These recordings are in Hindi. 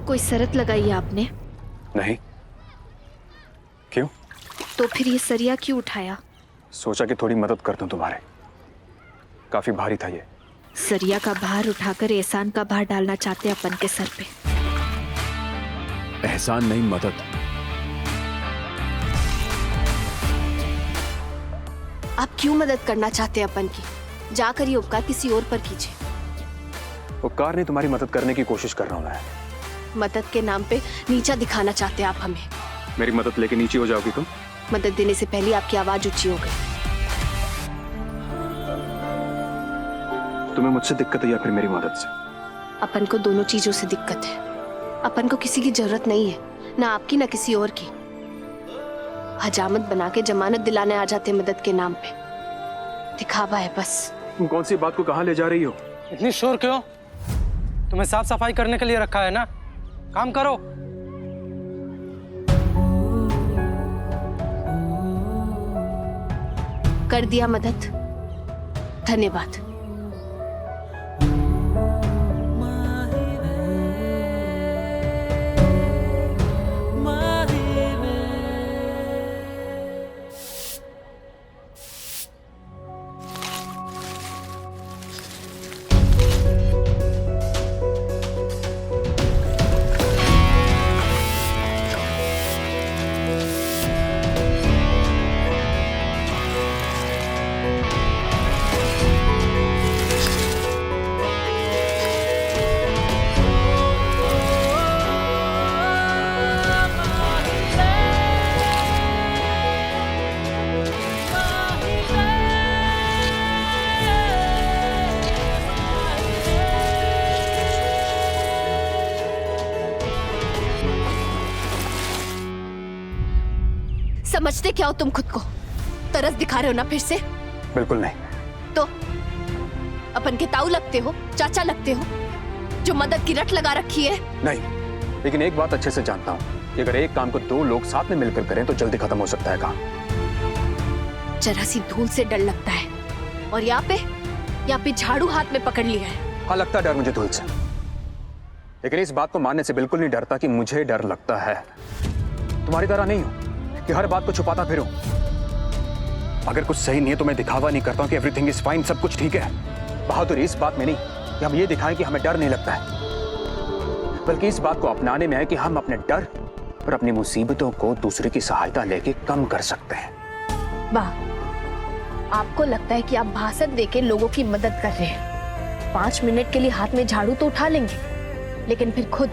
कोई शर्त लगाई है आपने? नहीं। क्यों? तो फिर ये सरिया क्यों उठाया? सोचा कि थोड़ी मदद कर दूं तुम्हारे, काफी भारी था ये। सरिया का भार उठाकर एहसान का भार डालना चाहते अपन के सर पे। एहसान नहीं, मदद। आप क्यों मदद करना चाहते हैं अपन की? जाकर ये उपकार किसी और पर कीजिए। उपकार नहीं, तुम्हारी मदद करने की कोशिश कर रहा हूं मैं। मदद के नाम पे नीचा दिखाना चाहते हैं आप हमें। मेरी मदद लेके नीचे हो जाओगी तुम? मदद देने से पहले आपकी आवाज ऊंची हो गई। तुम्हें मुझसे दिक्कत है या फिर मेरी मदद से? अपन को दोनों चीजों से दिक्कत है। अपन को किसी की जरूरत नहीं है, ना आपकी ना किसी और की। हजामत बना के जमानत दिलाने आ जाते मदद के नाम पे। दिखावा है बस। तुम कौन सी बात को कहां ले जा रही हो? इतनी शोर क्यों? तुम्हें साफ सफाई करने के लिए रखा है ना, काम करो। कर दिया मदद, धन्यवाद। समझते क्या हो तुम खुद को? तरस दिखा रहे हो ना फिर से? बिल्कुल नहीं। तो अपन के ताऊ लगते हो, चाचा लगते हो, जो मदद की रट लगा रखी है। नहीं, लेकिन एक बात अच्छे से जानता हूं कि अगर एक काम को दो लोग साथ में मिलकर करें तो जल्दी खत्म हो सकता है काम। जरा सी धूल से डर लगता है, और यहाँ पे झाड़ू हाथ में पकड़ लिया है। हाँ, लगता है डर मुझे धूल से, लेकिन इस बात को मानने से बिल्कुल नहीं डरता कि मुझे डर लगता है। तुम्हारी तरह नहीं हूं कि हर बात को छुपाता फिरूं। अगर कुछ सही नहीं है तो मैं दिखावा नहीं करता हूं कि एवरीथिंग इज फाइन, सब कुछ ठीक है। बहादुरी इस बात में नहीं कि हम ये दिखाएं कि हमें डर नहीं लगता है, बल्कि इस बात को अपनाने में है कि हम अपने डर और अपनी मुसीबतों को दूसरे की सहायता लेके कम कर सकते हैं। वाह, आपको लगता है कि आप भाषण देके लोगों की मदद कर रहे हैं। 5 मिनट के लिए हाथ में झाड़ू तो उठा लेंगे, लेकिन फिर खुद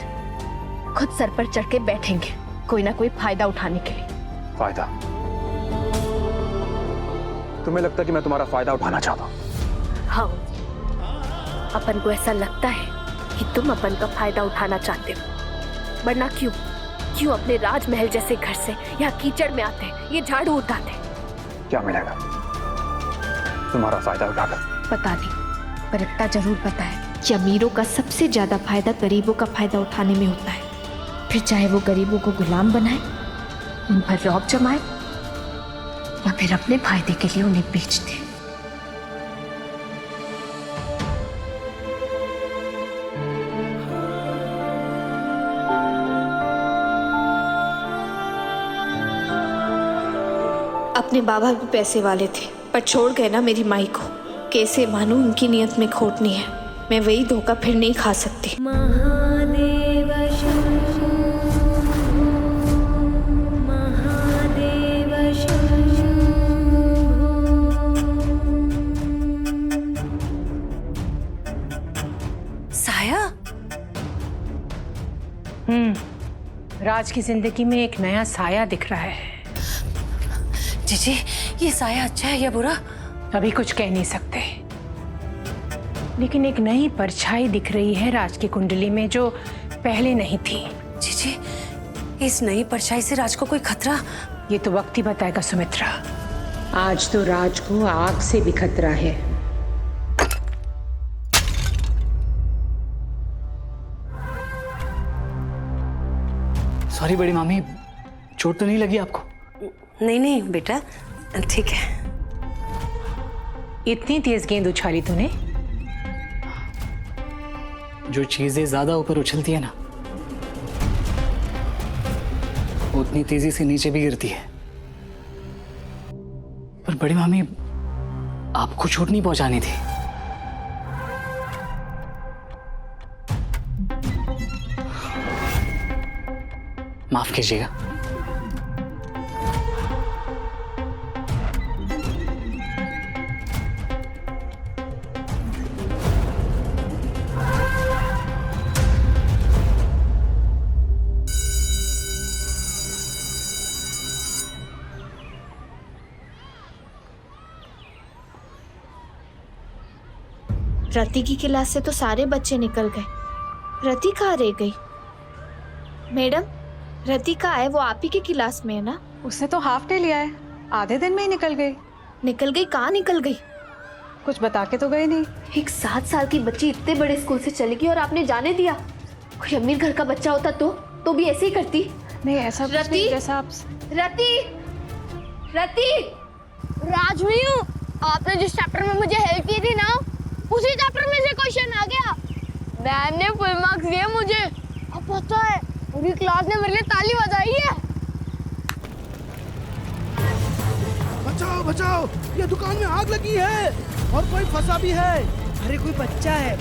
सर पर चढ़ के बैठेंगे कोई ना कोई फायदा उठाने के लिए। फायदा? तुम्हें लगता है कि मैं तुम्हारा फायदा उठाना चाहता हूं? हाँ, अपन को ऐसा लगता है कि तुम अपन का फायदा उठाना चाहते हो, वरना क्यों अपने राजमहल जैसे घर से यहाँ कीचड़ में आते, ये झाड़ू उठाते? क्या मिलेगा तुम्हारा फायदा उठाकर? पता नहीं, पर इतना जरूर पता है कि अमीरों का सबसे ज्यादा फायदा गरीबों का फायदा उठाने में होता है। फिर चाहे वो गरीबों को गुलाम बनाए, उन पर रौब जमाए, या फिर अपने फायदे के लिए उन्हें बेच दे। अपने बाबा भी पैसे वाले थे, पर छोड़ गए ना मेरी माई को। कैसे मानूं उनकी नियत में खोट नहीं है। मैं वही धोखा फिर नहीं खा सकती। साया? राज की जिंदगी में एक नया साया दिख रहा है। जीजी, ये साया अच्छा है या बुरा? अभी कुछ कह नहीं सकते, लेकिन एक नई परछाई दिख रही है राज की कुंडली में जो पहले नहीं थी। जीजी, इस नई परछाई से राज को कोई खतरा? ये तो वक्त ही बताएगा सुमित्रा। आज तो राज को आग से भी खतरा है। सॉरी बड़ी मामी, चोट तो नहीं लगी आपको? नहीं बेटा, ठीक है। इतनी तेज गेंद उछाली तूने? जो चीजें ज्यादा ऊपर उछलती है ना, इतनी तेजी से नीचे भी गिरती है। पर बड़ी मामी, आपको चोट नहीं पहुंचानी थी। माफ कीजिएगा। रति की क्लास से तो सारे बच्चे निकल गए, रति कहाँ रह गई? मैडम, रति कहाँ है? वो आप ही की क्लास में है ना? उसने तो हाफ डे लिया है, आधे दिन में ही निकल गई। निकल गई? कहाँ निकल गई? कुछ बता के तो गई नहीं। एक 7 साल की बच्ची इतने बड़े स्कूल से चली गई और आपने जाने दिया? कोई अमीर घर का बच्चा होता तो भी ऐसे ही करती। नहीं, ऐसा कुछ नहीं जैसा आप। रति, रति, राज हुई हूँ। आपने जिस चैप्टर में मुझे हेल्प की थी ना, उसी चैप्टर में से क्वेश्चन आ गया। मैम ने फुल मार्क्स दिए मुझे। अब पता है, पूरी क्लास ने मेरे लिए ताली बजाई है। बचाओ बचाओ, ये दुकान में आग लगी है और कोई फंसा भी है। अरे कोई बच्चा है।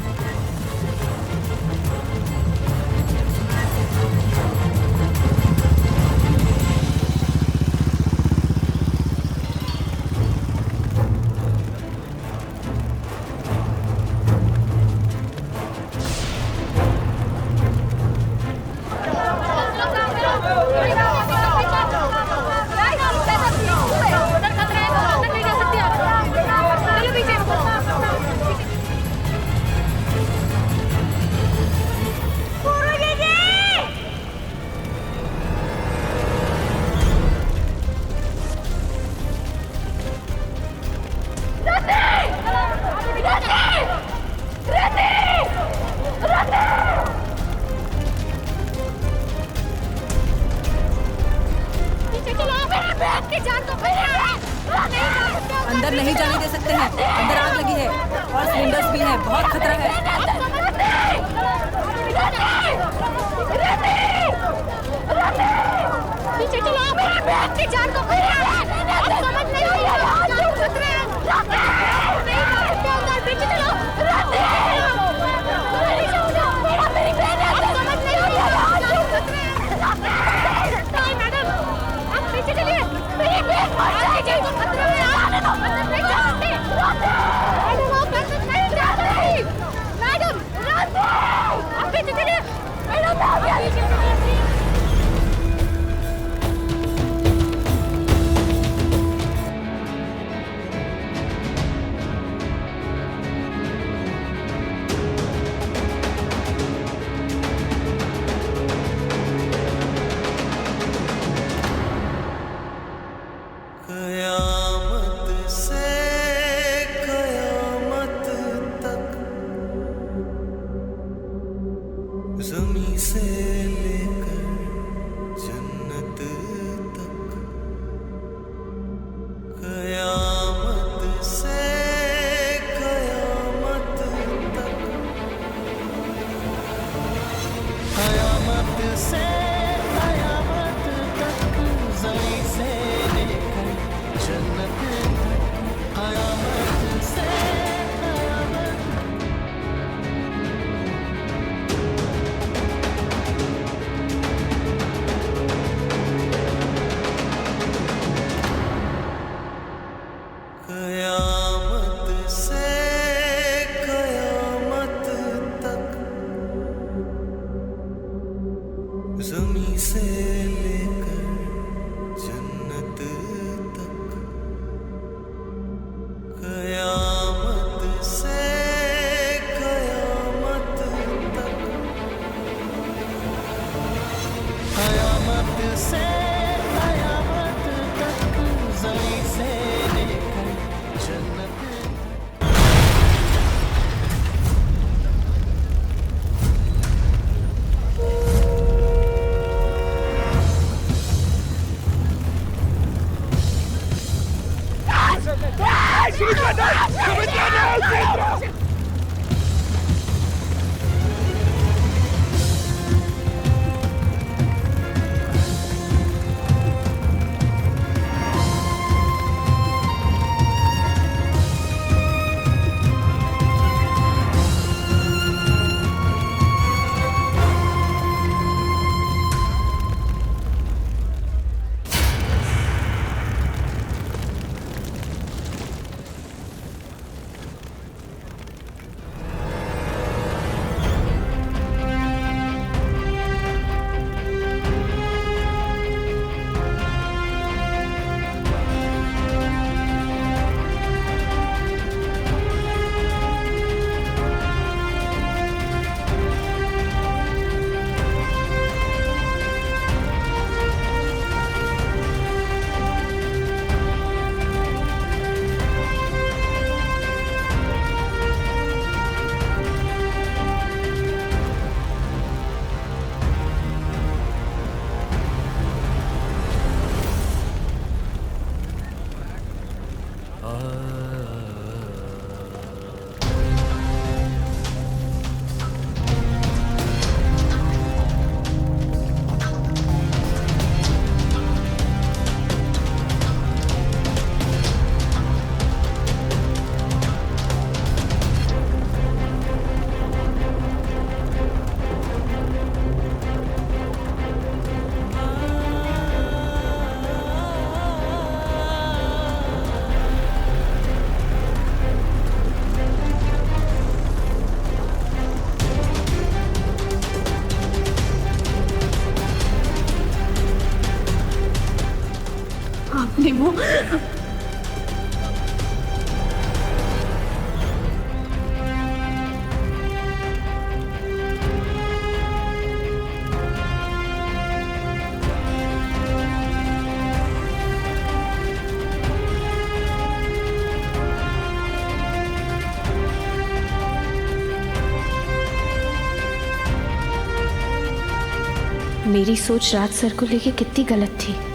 अंदर नहीं जाने दे सकते हैं, अंदर आग लगी है और सिलेंडर्स भी हैं, बहुत खतरा है। पीछे चलो, मेरी बहन की जान को खतरा है। समझ नहीं आ रहा, जान खतरे हैं। नहीं जा सकते अंदर, पीछे चलो। मेरी बहन है, समझ नहीं आ रहा, जान खतरे हैं। नहीं मैडम, आप पीछे चलिए। मेरी बहन मर जाएगी, खतरे में आने दो। नहीं जा सकते। मैडम, आप अंदर नहीं जा सकती। मैडम, आप पीछे चलिए। मैडम, आप पीछे चलिए। कयामत से कयामत तक, ज़मीं से लेकर जन्नत तक, कयामत से कयामत तक, कयामत से कयामत तक, ज़मीं से लेकर जन्नत तक, कयामत से कयामत। कयामत से कयामत तक, ज़मीं से लेकर जन्नत तक, कयामत से कयामत तक, कयामत से कयामत तक, ज़मीं से लेकर जन्नत तक। नीमू, मेरी सोच राज सर को लेके कितनी गलत थी।